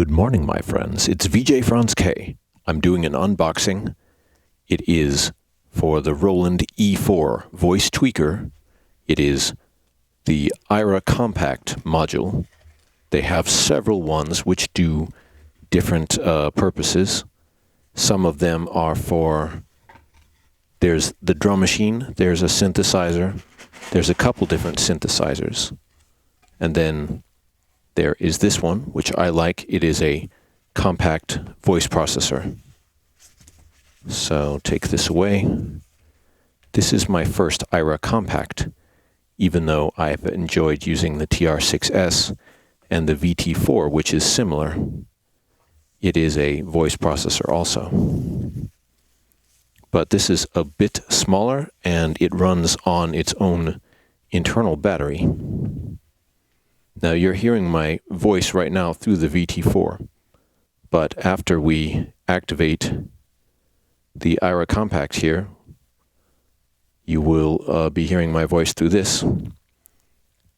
Good morning, my friends. It's VJ Franz K. I'm doing an unboxing. It is for the Roland E4 voice tweaker. It is the AIRA compact module. They have several ones which do different purposes. Some of them are for, there's the drum machine, there's a synthesizer, there's a couple different synthesizers. And then there is this one, which I like. It is a compact voice processor. So take this away. This is my first AIRA compact, even though I've enjoyed using the TR6S and the VT4, which is similar. It is a voice processor also. But this is a bit smaller, and it runs on its own internal battery. Now you're hearing my voice right now through the VT4, but after we activate the AIRA compact here, you will be hearing my voice through this.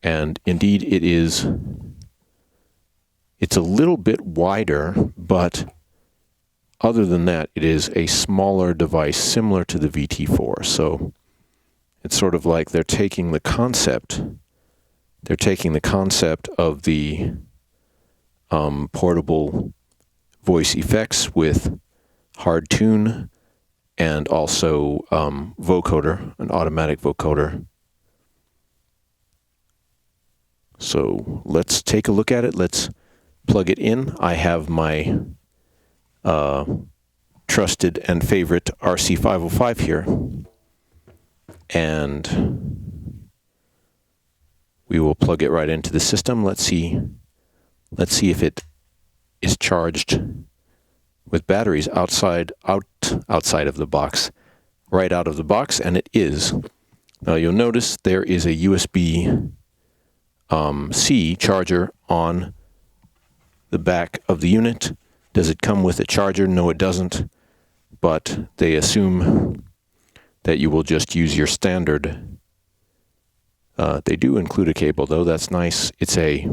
And indeed it's a little bit wider, but other than that, it is a smaller device similar to the VT4. So it's sort of like they're taking the concept of the portable voice effects with hard tune and also vocoder, an automatic vocoder. So let's take a look at it. Let's plug it in. I have my trusted and favorite RC505 here, and we will plug it right into the system. Let's see if it is charged with batteries outside of the box, right out of the box, and it is. Now you'll notice there is a USB-C charger on the back of the unit. Does it come with a charger? No, it doesn't, but they assume that you will just use your standard. They do include a cable, though. That's nice. It's a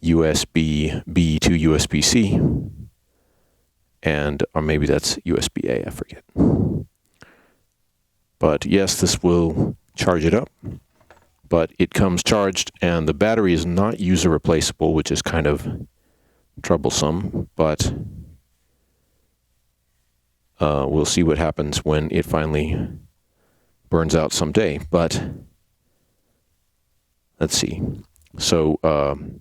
USB-B to USB-C, or maybe that's USB-A, I forget. But yes, this will charge it up, but it comes charged, and the battery is not user replaceable, which is kind of troublesome, but we'll see what happens when it finally burns out someday. But let's see. So I'm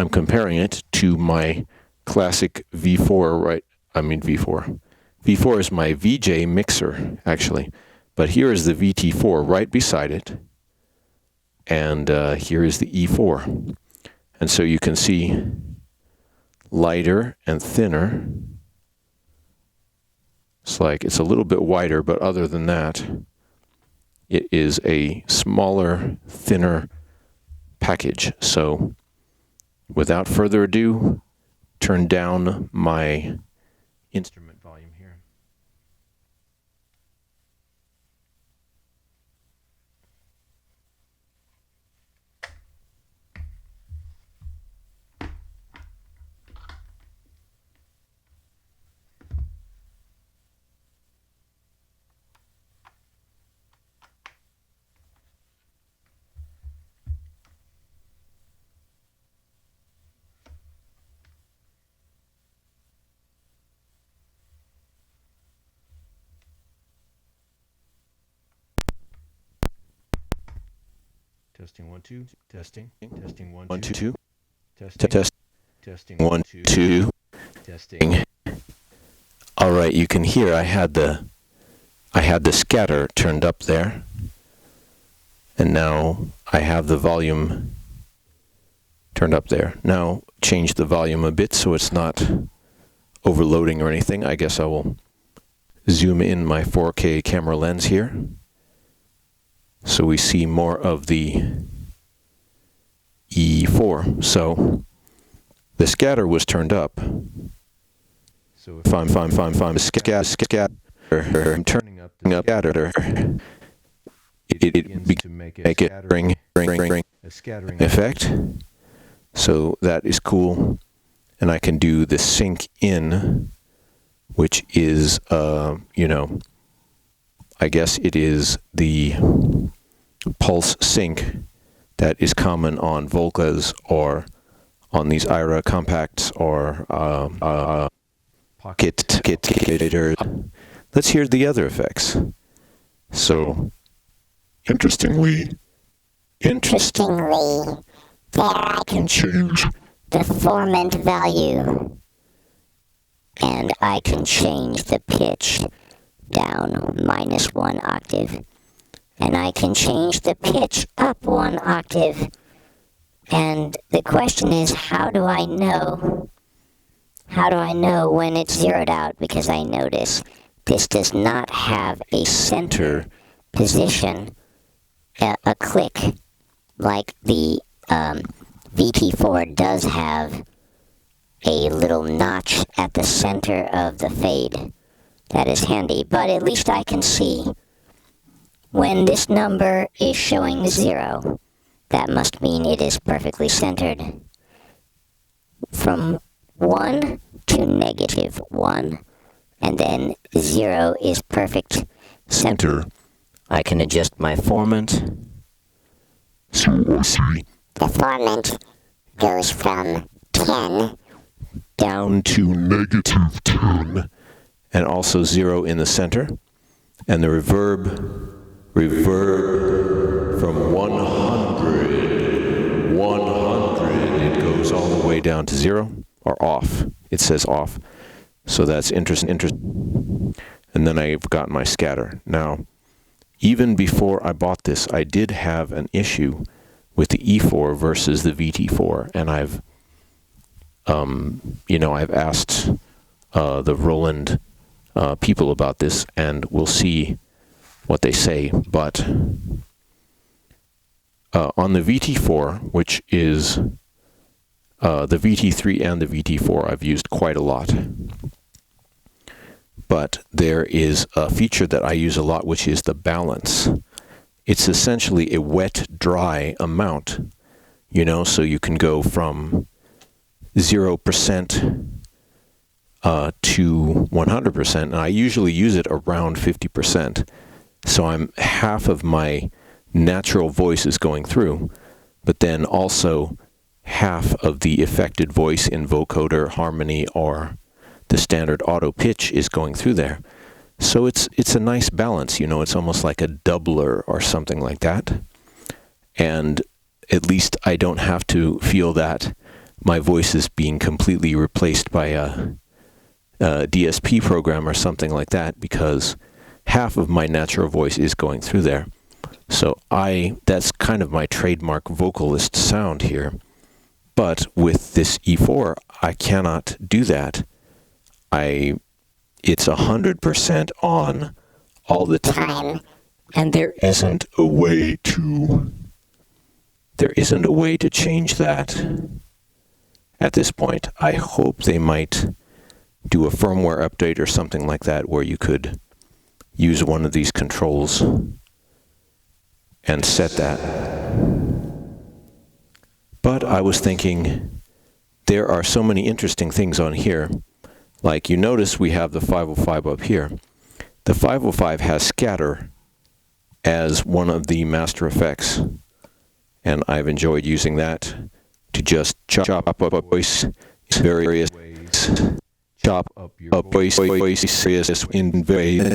comparing it to my classic V4, right? I mean V4. V4 is my VJ mixer, actually. But here is the VT4 right beside it. And here is the E4. And so you can see lighter and thinner. It's a little bit wider, but other than that, it is a smaller, thinner package. So without further ado, turn down my instrument volume here. Testing 1 2 testing 1 2 2 testing 1 2 testing. All right, you can hear I had the scatter turned up there, and now I have the volume turned up there. Now change the volume a bit so it's not overloading or anything. I guess I will zoom in my 4K camera lens here, so we see more of the E4. So the scatter was turned up. So if I'm scatter, I'm turning up the scatter, it begins to make a scattering effect. So that is cool. and I can do the sync in, which is, you know, I guess it is the pulse sync that is common on Volcas or on these AIRA compacts or pocket editors. Let's hear the other effects. So, interestingly, there I can change the formant value, and I can change the pitch down -1 octave, and I can change the pitch up 1 octave. And the question is, how do I know when it's zeroed out? Because I notice this does not have a center position, a click, like the VT4 does have a little notch at the center of the fade. That is handy, but at least I can see when this number is showing 0. That must mean it is perfectly centered. From 1 to -1, and then 0 is perfect center. I can adjust my formant. So the formant goes from 10 down to -10, and also 0 in the center. And the reverb from 100, it goes all the way down to 0, or off. It says off. So that's interesting. And then I've got my scatter. Now, even before I bought this, I did have an issue with the E4 versus the VT4, and I've asked the Roland people about this, and we'll see what they say. But on the VT4, which is the VT3 and the VT4, I've used quite a lot. But there is a feature that I use a lot, which is the balance. It's essentially a wet-dry amount, you know, so you can go from 0% to 100%, and I usually use it around 50%. So half of my natural voice is going through, but then also half of the affected voice in vocoder, harmony, or the standard auto pitch is going through there. So it's a nice balance, you know, it's almost like a doubler or something like that. And at least I don't have to feel that my voice is being completely replaced by a DSP program or something like that, because half of my natural voice is going through there. So that's kind of my trademark vocalist sound here. But with this E4, I cannot do that. It's 100% on all the time, and there isn't a way to change that at this point. I hope they might do a firmware update or something like that where you could use one of these controls and set that. But I was thinking, there are so many interesting things on here. Like, you notice we have the 505 up here. The 505 has scatter as one of the master effects, and I've enjoyed using that to just chop up a voice in various ways. Chop up your voice in various,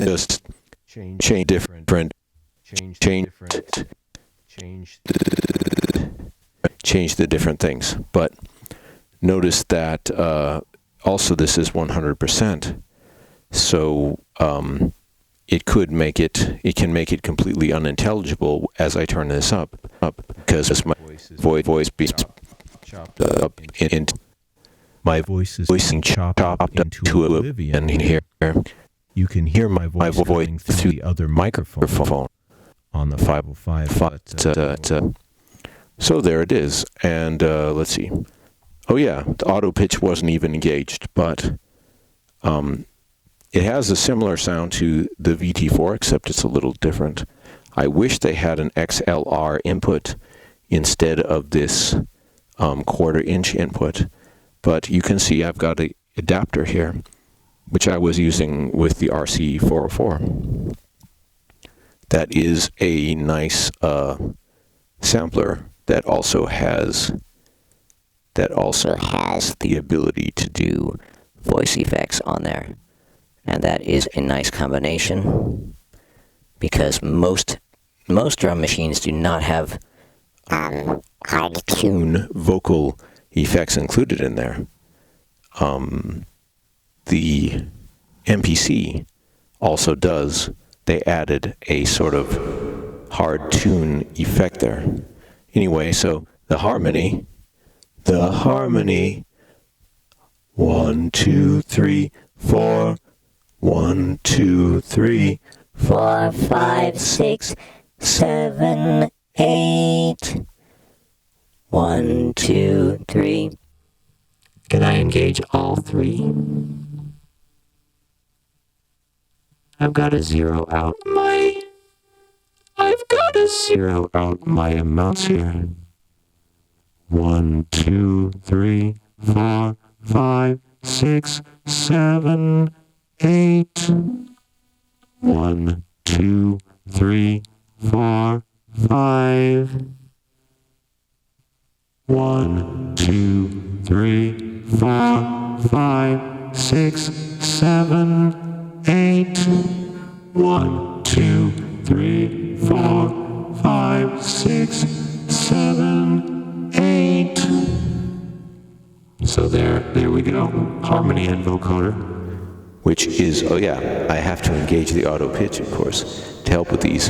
just change the different things. But notice that also this is 100%. So it can make it completely unintelligible as I turn this up because my voice be chopped up into my voice is being chopped into oblivion here. You can hear my voice going through the other microphone on the 505. But, so there it is. And let's see. Oh yeah, the auto pitch wasn't even engaged, but it has a similar sound to the VT4, except it's a little different. I wish they had an XLR input instead of this 1/4 inch input. but you can see I've got an adapter here, which I was using with the RC404. That is a nice sampler that also has the ability to do voice effects on there. And that is a nice combination, because most drum machines do not have hard-to-tune vocal effects included in there. The MPC also does. They added a sort of hard tune effect there. Anyway, so the harmony, 1, 2, 3, 4, 1, 2, 3, 4, 5, 6, 7, 8, 1, 2, 3. Can I engage all three? I've got to zero out my amounts here. 1, 2, 3, 4, 5, 6, 7, 8. 1, 2, 3, 4, 5. 1, 2, 3, 4, 5, 6, 7, 8. 1, 2, 3, 4, 5, 6, 7, 8. So there we go. Harmony and vocoder. Which is, oh yeah, I have to engage the auto pitch, of course, to help with these.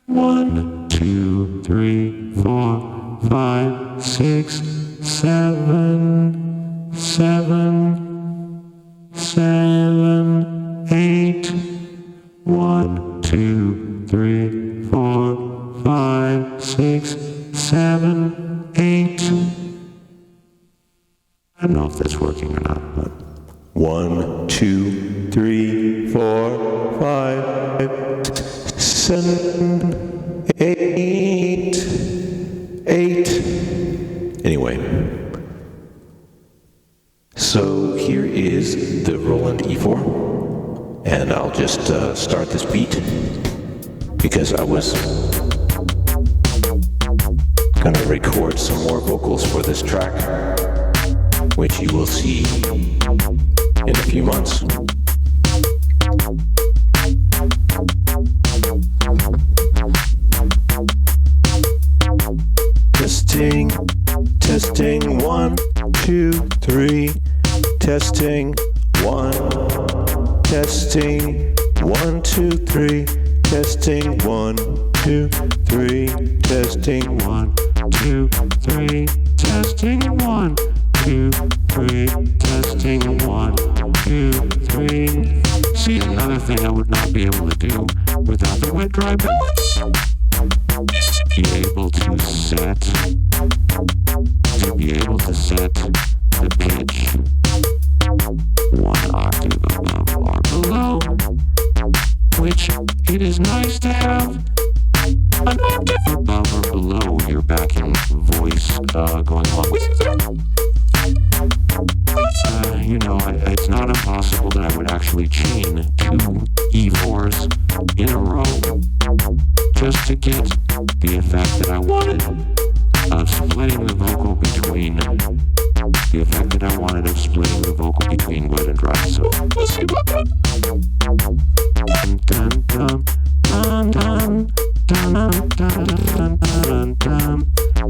1, 2, 3, 4, 5, 6, 7, 8. 1, 2, 3, 4, 5, 6, 7, 8. I don't know if that's working or not, but 1, 2, 3, 4, 5, 7, 8, 8. Anyway, so here is the Roland E4, and I'll just start this beat because I was gonna record some more vocals for this track, which you will see in a few months. Testing, 1, 2, 3. Testing, 1. Testing, 1, 2, 3. Testing, 1, 2, 3. Testing, 1, 2, 3. Testing, 1, 2, 3. Testing, 1, 2, 3. See, another thing I would not be able to do without the wet dry balance is to be able to set the pitch 1 octave above or below, which it is nice to have an octave above or below your backing voice going along with it. It's not impossible that I would actually chain 2 E4s in a row just to get the effect that I wanted of splitting the vocal between wet and dry. So let's see about that.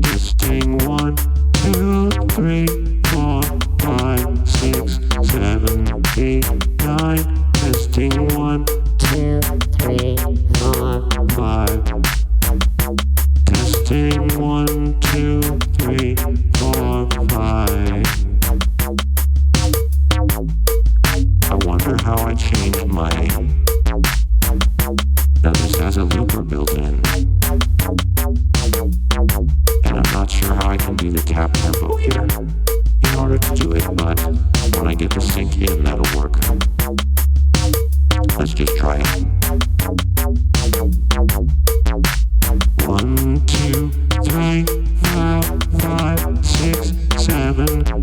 Testing 1, 2, 3, 4, 5, 6, 7, 8, 9. Testing 1, 2, 3, 4, 5. Testing 1, 2, 3, 4, 5. I wonder how I changed my. Now this has a looper built in, and I'm not sure how I can do the tap tempo here in order to do it, but when I get the sync in, that'll work. Let's just try it. 1, 2, 3, 4, 5, 6, 7,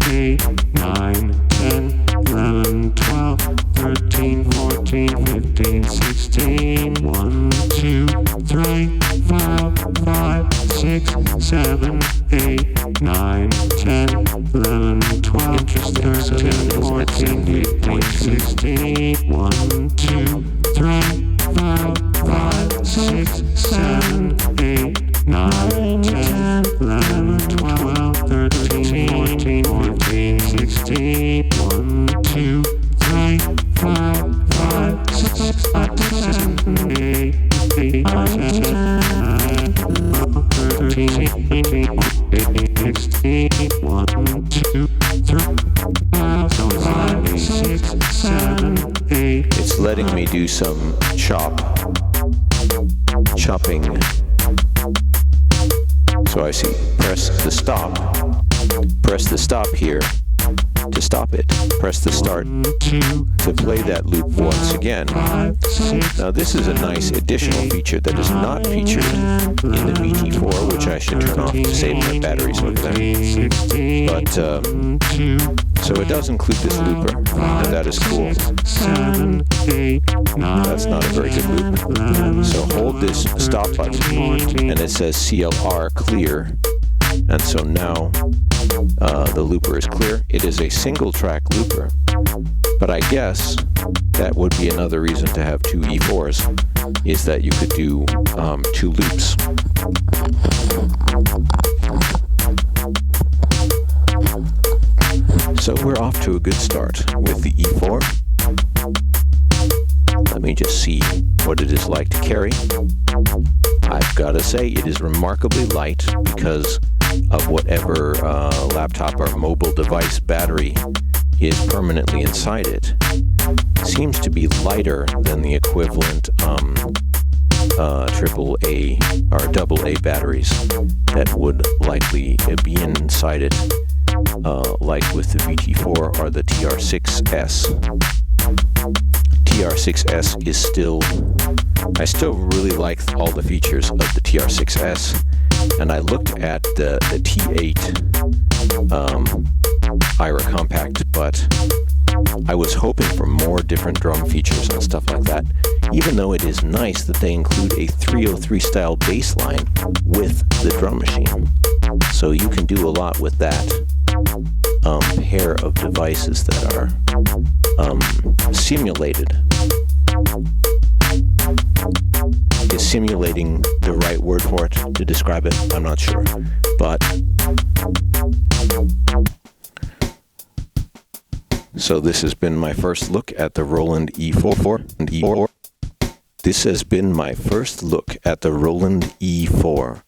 8, 9, 10, 11, 12, 13, 14, 15, 16. 1, 2, 3, 4, 5, 6, 7, 8, 9, 10, 11, 12, 13, 14, 15, 16. 1, 2, 3, 4, 5, 6, 7, 8, 9, 10, 11, 12, 13, 14, 15, 16. 1, 2, 3, 4, 5, 6, 7, 8, 9, 10, 13, 14, 16. 1, 2, 3, 4, 5, 6, 7, 8. It's letting me do some chopping. So I see, press the stop here to stop it. Press the start to play that loop once again. Now this is a nice additional feature that is not featured in the VT4, which I should turn off to save my batteries over there. But, so it does include this looper, and that is cool. That's not a very good loop. So hold this stop button, and it says CLR clear. And so now the looper is clear. It is a single track looper, but I guess that would be another reason to have two E4s, is that you could do two loops. So we're off to a good start with the E4. Let me just see what it is like to carry. I've got to say it is remarkably light because of whatever laptop or mobile device battery is permanently inside it. Seems to be lighter than the equivalent AAA or AA batteries that would likely be inside it, like with the VT4 or the TR6S. TR6S is I still really like all the features of the TR6S, and I looked at the T8 AIRA compact, but I was hoping for more different drum features and stuff like that, even though it is nice that they include a 303 style bass line with the drum machine. So you can do a lot with that pair of devices that are simulated. Is simulating the right word for it to describe it? I'm not sure. But so this has been my first look at the Roland E4. This has been my first look at the Roland E4.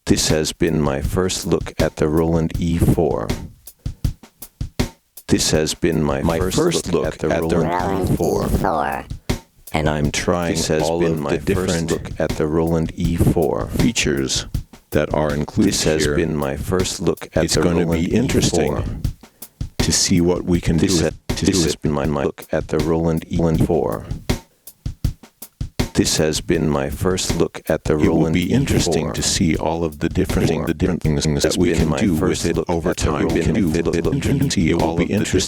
This has been my first look at the Roland E4. This has been my first look at the Roland E4. And I'm trying all of the different look at the Roland E4 features that are included here. This has been my first look at the Roland E4. It's going to be interesting to see what we can do. This has been my look at the Roland E4. This has been my first look at the Roland E4. It will be interesting to see all of the different things that we can do with it over time. It will be interesting to see all the details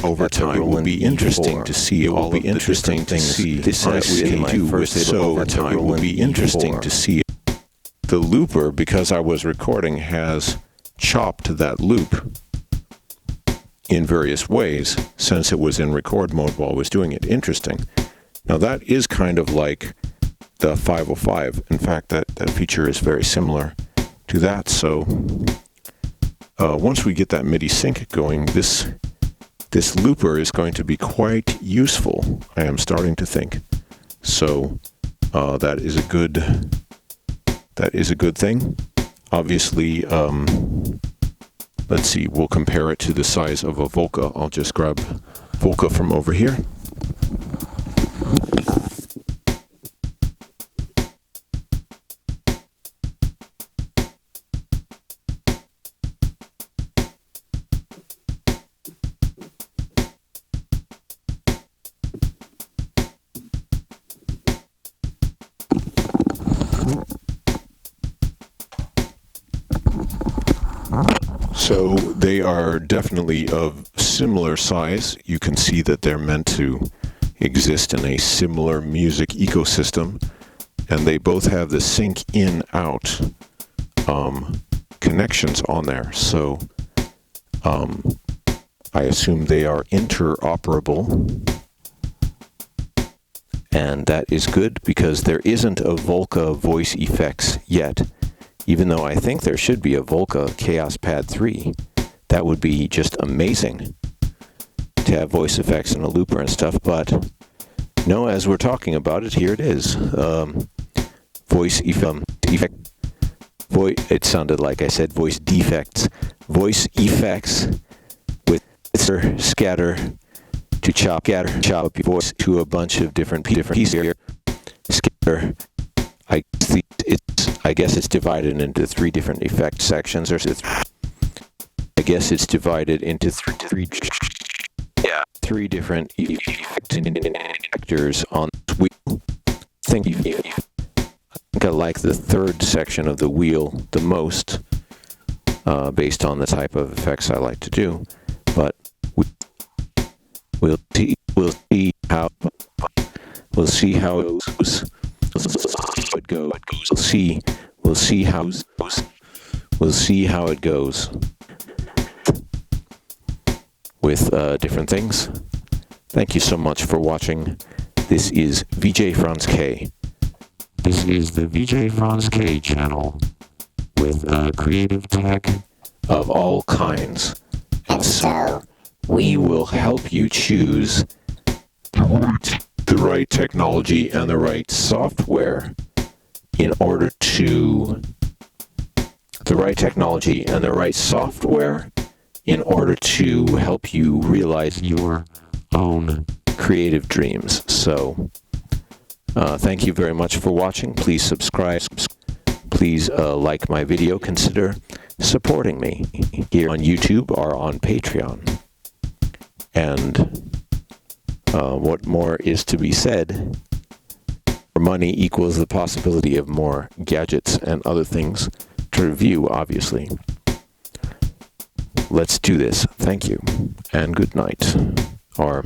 over time. It will be interesting to see all the interesting things that we can do with it over time. It will be interesting to see. The looper, because I was recording, has chopped that loop in various ways since it was in record mode while I was doing it. Interesting. Now that is kind of like the 505. In fact, that feature is very similar to that. So once we get that MIDI sync going, this looper is going to be quite useful, I am starting to think. So that is a good thing. Obviously, let's see, we'll compare it to the size of a Volca. I'll just grab Volca from over here. So they are definitely of similar size. You can see that they're meant to exist in a similar music ecosystem, and they both have the sync in out connections on there. So I assume they are interoperable, and that is good because there isn't a Volca voice effects yet. Even though I think there should be a Volca Chaos Pad 3. That would be just amazing to have voice effects and a looper and stuff, but no, as we're talking about it, here it is. Voice effect. It sounded like I said voice defects. Voice effects with scatter to chop your voice to a bunch of different pieces here. Scatter. I guess it's divided into three different effect sections, or I guess it's divided into three different effectors on the wheel. I think I like the third section of the wheel the most, based on the type of effects I like to do. But we'll see how it goes. We'll see how it goes with different things. Thank you so much for watching. This is VJ Franz K. This is the VJ Franz K channel with creative tech of all kinds. And so we will help you choose the right technology and the right software in order to help you realize your own creative dreams. So thank you very much for watching. Please subscribe. Please like my video. Consider supporting me here on YouTube or on Patreon. And what more is to be said? Money equals the possibility of more gadgets and other things to review, obviously. Let's do this. Thank you, and good night. Or